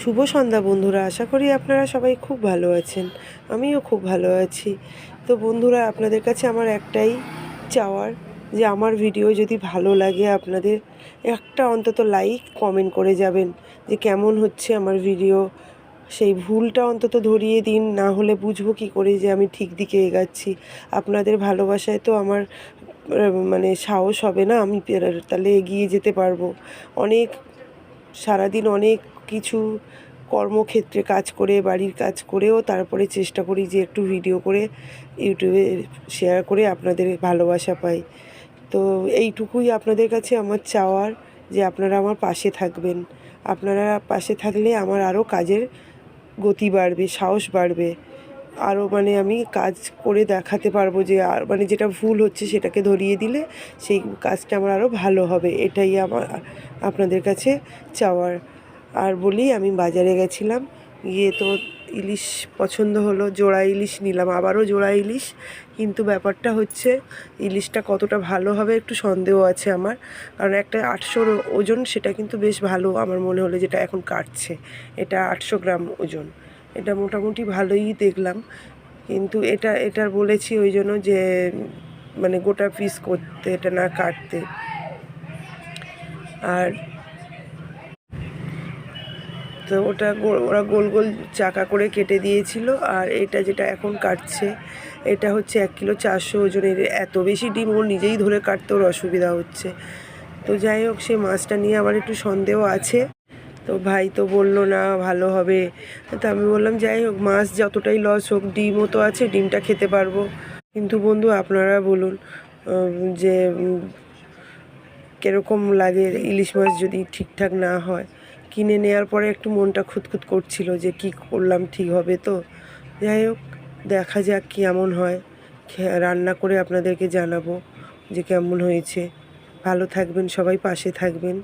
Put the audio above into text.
শুভ সন্ধ্যা বন্ধুরা, আশা করি আপনারা সবাই খুব ভালো আছেন। আমিও খুব ভালো আছি। তো বন্ধুরা, আপনাদের কাছে আমার একটাই চাওয়ার যে আমার ভিডিও যদি ভালো লাগে আপনাদের, একটা অন্তত লাইক কমেন্ট করে যাবেন যে কেমন হচ্ছে আমার ভিডিও। সেই ভুলটা অন্তত ধরিয়ে দিন, না হলে বুঝবো কী করে যে আমি ঠিক দিকে এগাচ্ছি। আপনাদের ভালোবাসায় তো আমার মানে সাহস হবে না, আমি তাহলে এগিয়ে যেতে পারবো। অনেক সারাদিন অনেক কিছু কর্মক্ষেত্রে কাজ করে, বাড়ির কাজ করেও তারপরে চেষ্টা করি যে একটু ভিডিও করে ইউটিউবে শেয়ার করে আপনাদের ভালোবাসা পাই। তো এইটুকুই আপনাদের কাছে আমার চাওয়ার, যে আপনারা আমার পাশে থাকবেন। আপনারা পাশে থাকলে আমার আরও কাজের গতি বাড়বে, সাহস বাড়বে। আরও মানে আমি কাজ করে দেখাতে পারবো যে আর মানে যেটা ভুল হচ্ছে সেটাকে ধরিয়ে দিলে সেই কাজটা আমার আরও ভালো হবে। এটাই আমার আপনাদের কাছে চাওয়ার। আর বলি, আমি বাজারে গেছিলাম, গিয়ে তো ইলিশ পছন্দ হলো, জোড়া ইলিশ নিলাম, আবারও জোড়া ইলিশ। কিন্তু ব্যাপারটা হচ্ছে ইলিশটা কতটা ভালো হবে একটু সন্দেহ আছে আমার, কারণ একটা 800 ওজন, সেটা কিন্তু বেশ ভালো আমার মনে হলো, যেটা এখন কাটছে এটা 800 গ্রাম ওজন। এটা মোটামুটি ভালোই দেখলাম, কিন্তু এটার বলেছি ওই জন্য যে মানে গোটা পিস করতে, এটা না কাটতে। আর তো ওরা গোল গোল চাকা করে কেটে দিয়েছিল। আর এটা যেটা এখন কাটছে, এটা হচ্ছে 1 কিলো 400 ওজনের। এত বেশি ডিম ওর নিজেই ধরে কাটতে ওর অসুবিধা হচ্ছে। তো যাই হোক, সে মাছটা নিয়ে আমার একটু সন্দেহ আছে। তো ভাই তো বললো না ভালো হবে। তো আমি বললাম যাই হোক, মাছ যতটাই লস হোক, ডিমও তো আছে, ডিমটা খেতে পারবো। কিন্তু বন্ধু, আপনারা বলুন যে কীরকম লাগে ইলিশ মাছ যদি ঠিকঠাক না হয়। কিনে নেওয়ার পরে একটু মনটা খুঁতখুত করছিল যে কি করলাম, ঠিক হবে তো? যাই হোক, দেখা যাক কেমন হয়। রান্না করে আপনাদেরকে জানাবো যে কেমন হয়েছে। ভালো থাকবেন সবাই, পাশে থাকবেন।